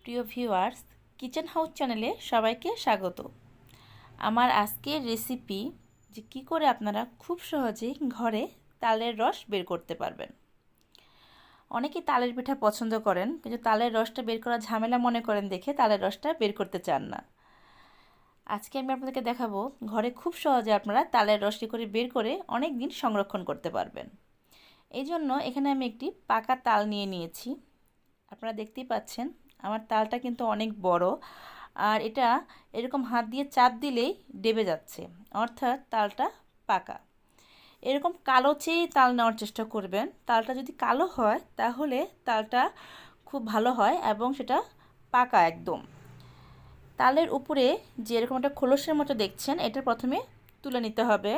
প্রিয় viewers, kitchen house চ্যানেলে সবাইকে স্বাগত। আমার আজকের রেসিপি যে কী করে আপনারা খুব সহজেই ঘরে তালের রস বের করতে পারবেন। অনেকেই তালের পিঠা পছন্দ করেন, কিন্তু তালের রসটা বের করা ঝামেলা মনে করেন দেখে তালের রসটা বের করতে চান না। আজকে আমি আপনাদেরকে দেখাবো ঘরে খুব সহজে আপনারা তালের রস কী করে বের করে অনেক দিন সংরক্ষণ করতে পারবেন। এই জন্য এখানে আমি একটি পাকা তাল নিয়ে নিয়েছি। আপনারা দেখতেই পাচ্ছেন আমার তালটা কিন্তু অনেক বড়, আর এটা এরকম হাত দিয়ে চাপ দিলেই ডেবে যাচ্ছে, অর্থাৎ তালটা পাকা। এরকম কালো চেয়ে তাল নেওয়ার চেষ্টা করবেন। তালটা যদি কালো হয় তাহলে তালটা খুব ভালো হয় এবং সেটা পাকা একদম। তালের উপরে যে এরকম একটা খোলসের মতো দেখছেন, এটা প্রথমে তুলে নিতে হবে।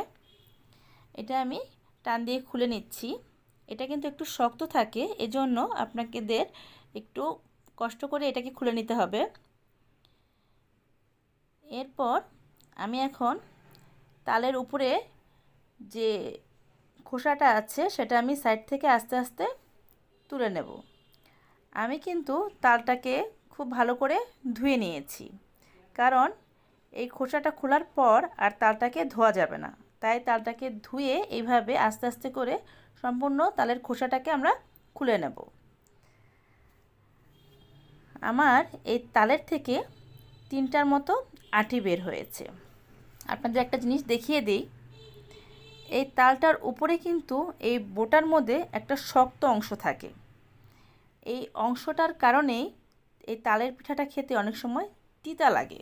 এটা আমি টান দিয়ে খুলে নিচ্ছি। এটা কিন্তু একটু শক্ত থাকে, এজন্য আপনাদের একটু কষ্ট করে এটাকে খুলে নিতে হবে। এরপর আমি এখন তালের উপরে যে খোসাটা আছে সেটা আমি সাইড থেকে আস্তে আস্তে তুলে নেব। আমি কিন্তু তালটাকে খুব ভালো করে ধুয়ে নিয়েছি, কারণ এই খোসাটা খোলার পর আর তালটাকে ধোয়া যাবে না। তাই তালটাকে ধুয়ে এইভাবে আস্তে আস্তে করে সম্পূর্ণ তালের খোসাটাকে আমরা খুলে নেব। আমার এই তালের থেকে 3টার মতো আটি বের হয়েছে। আপনাদের একটা জিনিস দেখিয়ে দিই, এই তালটার উপরে কিন্তু এই বোটার মধ্যে একটা শক্ত অংশ থাকে। এই অংশটার কারণেই এই তালের পিঠাটা খেতে অনেক সময় তিতা লাগে।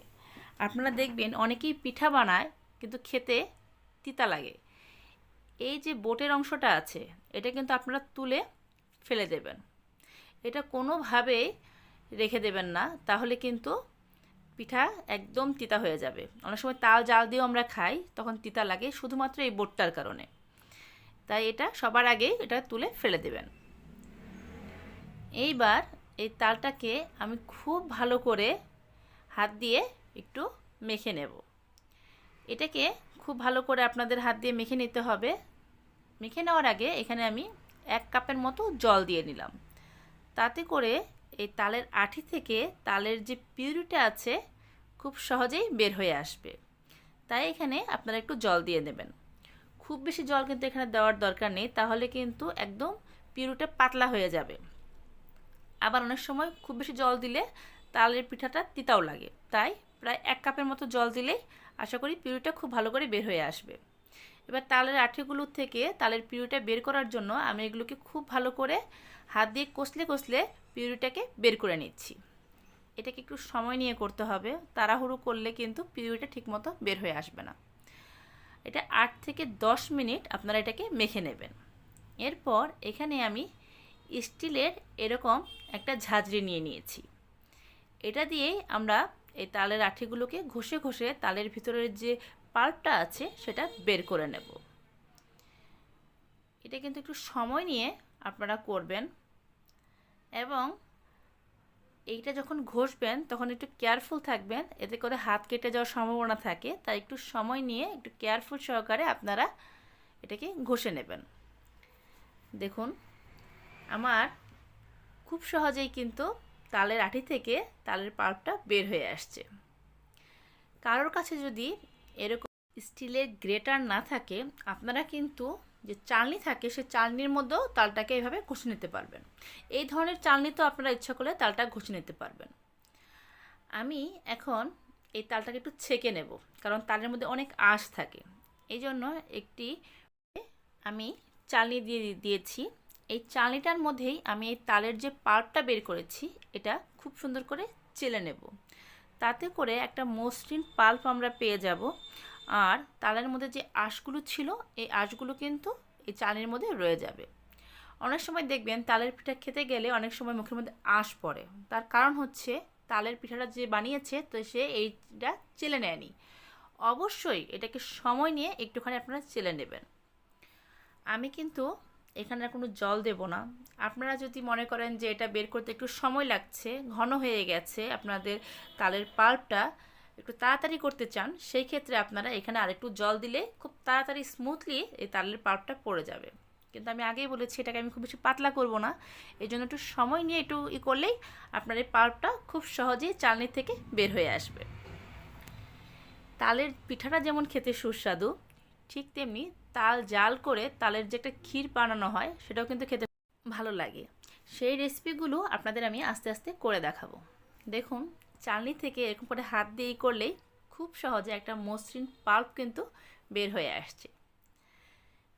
আপনারা দেখবেন অনেকেই পিঠা বানায় কিন্তু খেতে তিতা লাগে। এই যে বোটের অংশটা আছে, এটা কিন্তু আপনারা তুলে ফেলে দেবেন। এটা কোনোভাবেই রেখে দেবেন না, তাহলে কিন্তু পিঠা একদম তিতা হয়ে যাবে। অনেক সময় তাল জাল দিয়েও আমরা খাই, তখন তিতা লাগে শুধুমাত্র এই বোটটার কারণে। তাই এটা সবার আগে এটা তুলে ফেলে দেবেন। এইবার এই তালটাকে আমি খুব ভালো করে হাত দিয়ে একটু মেখে নেব। এটাকে খুব ভালো করে আপনাদের হাত দিয়ে মেখে নিতে হবে। মেখে নেওয়ার আগে এখানে আমি 1 কাপের মতো জল দিয়ে নিলাম। তাতে করে এই তালের আঠি থেকে তালের যে পিউরিটা আছে খুব সহজেই বের হয়ে আসবে। তাই এখানে আপনারা একটু জল দিয়ে নেবেন। খুব বেশি জল কিন্তু এখানে দেওয়ার দরকার নেই, তাহলে কিন্তু একদম পিউরিটা পাতলা হয়ে যাবে। আবার অনেক সময় খুব বেশি জল দিলে তালের পিঠাটা তিতাও লাগে। তাই প্রায় 1 কাপের মতো জল দিলেই আশা করি পিউরিটা খুব ভালো করে বের হয়ে আসবে। এবার তালের আঠিগুলো থেকে তালের পিউরিটা বের করার জন্য আমি এগুলোকে খুব ভালো করে হাত দিয়ে কষলে কষলে পিউরিটাকে বের করে নিচ্ছি। এটাকে একটু সময় নিয়ে করতে হবে, তাড়াহুড়ো করলে কিন্তু পিউরিটা ঠিকমতো বের হয়ে আসবে না। এটা 8 থেকে 10 মিনিট আপনারা এটাকে মেখে নেবেন। এরপর এখানে আমি স্টিলের এরকম একটা ঝাঁঝরি নিয়ে নিয়েছি। এটা দিয়েই আমরা এই তালের আঠিগুলোকে ঘষে ঘষে তালের ভিতরের যে পাল্পটা আছে সেটা বের করে নেব। এটা কিন্তু একটু সময় নিয়ে আপনারা করবেন, এবং এইটা যখন ঘষবেন তখন একটু কেয়ারফুল থাকবেন, এতে করে হাত কেটে যাওয়ার সম্ভাবনা থাকে। তাই একটু সময় নিয়ে একটু কেয়ারফুল সহকারে আপনারা এটাকে ঘষে নেবেন। দেখুন আমার খুব সহজেই কিন্তু তালের আঠি থেকে তালের পাল্পটা বের হয়ে আসছে। কারোর কাছে যদি এরকম স্টিলের গ্রেটার না থাকে, আপনারা কিন্তু যে চালনি থাকে সে চালনির মধ্যেও তালটাকে এইভাবে ঘষে নিতে পারবেন। এই ধরনের চালনি তো আপনারা ইচ্ছা করলে তালটা ঘষে নিতে পারবেন। আমি এখন এই তালটাকে একটু ছেঁকে নেব, কারণ তালের মধ্যে অনেক আঁশ থাকে। এই জন্য একটি আমি চালনি দিয়েছি। এই চালনিটার মধ্যেই আমি এই তালের যে পাল্পটা বের করেছি এটা খুব সুন্দর করে চেলে নেব। তাতে করে একটা মসৃণ পাল্প আমরা পেয়ে যাব। আর তালের মধ্যে যে আঁশগুলো ছিল এই আঁশগুলো কিন্তু এই চালের মধ্যে রয়ে যাবে। অনেক সময় দেখবেন তালের পিঠা খেতে গেলে অনেক সময় মুখের মধ্যে আঁশ পড়ে, তার কারণ হচ্ছে তালের পিঠাটা যে বানিয়েছে তো সে এইটা চেলে নেয়নি। অবশ্যই এটাকে সময় নিয়ে একটুখানি আপনারা চেলে নেবেন। আমি কিন্তু এখানে আর কোনো জল দেব না। আপনারা যদি মনে করেন যে এটা বের করতে একটু সময় লাগছে, ঘন হয়ে গেছে, আপনাদের তালের পাল্পটা একটু তাড়াতাড়ি করতে চান, সেই ক্ষেত্রে আপনারা এখানে আরেকটু জল দিলে খুব তাড়াতাড়ি স্মুথলি এই তালের পাল্পটা পড়ে যাবে। কিন্তু আমি আগেই বলেছি এটাকে আমি খুব বেশি পাতলা করব না, এই জন্য একটু সময় নিয়ে একটু করলেই আপনার এই পাল্পটা খুব সহজেই চালনি থেকে বের হয়ে আসবে। তালের পিঠাটা যেমন খেতে সুস্বাদু, ঠিক তেমনি তাল জাল করে তালের যে একটা ক্ষীর বানানো হয় সেটাও কিন্তু খেতে ভালো লাগে। সেই রেসিপিগুলো আপনাদের আমি আস্তে আস্তে করে দেখাবো। দেখুন, চালনি থেকে এরকম করে হাত দিয়ে করলেই খুব সহজে একটা মসৃণ পাল্প কিন্তু বের হয়ে আসছে।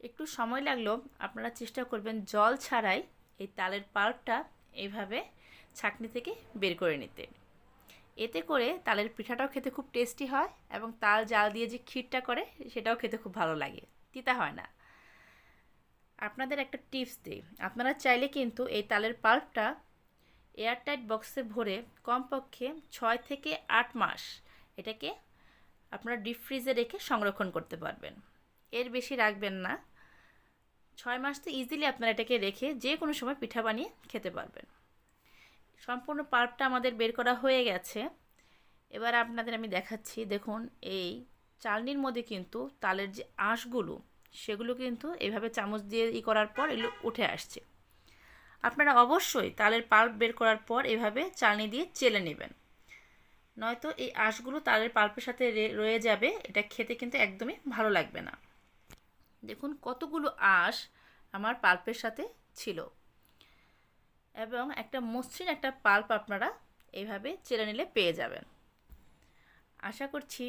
একটু সময় লাগলেও আপনারা চেষ্টা করবেন জল ছাড়াই এই তালের পাল্পটা এইভাবে ছাঁকনি থেকে বের করে নিতে। এতে করে তালের পিঠাটাও খেতে খুব টেস্টি হয় এবং তাল জাল দিয়ে যে ক্ষীরটা করে সেটাও খেতে খুব ভালো লাগে, তিতা হয় না। আপনাদের একটা টিপস দিই, আপনারা চাইলে কিন্তু এই তালের পাল্পটা এয়ারটাইট বক্সে ভরে কমপক্ষে 6 থেকে 8 মাস এটাকে আপনারা ডিপ ফ্রিজে রেখে সংরক্ষণ করতে পারবেন। এর বেশি রাখবেন না, 6 মাস তো ইজিলি আপনারা এটাকে রেখে যে কোনো সময় পিঠা বানিয়ে খেতে পারবেন। সম্পূর্ণ পাল্পটা আমাদের বের করা হয়ে গেছে। এবার আপনাদের আমি দেখাচ্ছি, দেখুন এই চালনির মধ্যে কিন্তু তালের যে আঁশগুলো সেগুলো কিন্তু এইভাবে চামচ দিয়ে করার পর এগুলো উঠে আসছে। আপনারা অবশ্যই তালের পাল্প বের করার পর এভাবে চালনি দিয়ে চেলে নেবেন, নয়তো এই আঁশগুলো তালের পাল্পের সাথে রয়ে যাবে, এটা খেতে কিন্তু একদমই ভালো লাগবে না। দেখুন কতগুলো আঁশ আমার পাল্পের সাথে ছিল এবং একটা মসৃণ একটা পাল্প আপনারা এইভাবে চেলে নিলে পেয়ে যাবেন। আশা করছি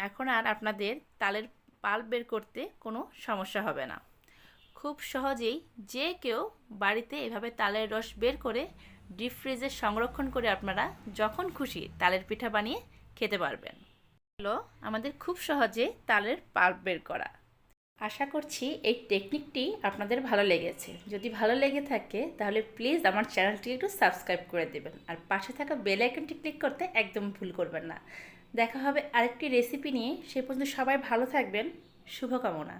এখন আর আপনাদের তালের পাল্প বের করতে কোনো সমস্যা হবে না। খুব সহজেই যে কেউ বাড়িতে এভাবে তালের রস বের করে ডিপ ফ্রিজে সংরক্ষণ করে আপনারা যখন খুশি তালের পিঠা বানিয়ে খেতে পারবেন। হলো আমাদের খুব সহজে তালের পাল্প বের করা। আশা করছি এই টেকনিকটি আপনাদের ভালো লেগেছে। যদি ভালো লেগে থাকে তাহলে প্লিজ আমার চ্যানেলটি একটু সাবস্ক্রাইব করে দেবেন আর পাশে থাকা বেল আইকনটি ক্লিক করতে একদম ভুল করবেন না। দেখা হবে আরেকটি রেসিপি নিয়ে, সে পর্যন্ত সবাই ভালো থাকবেন। শুভকামনা।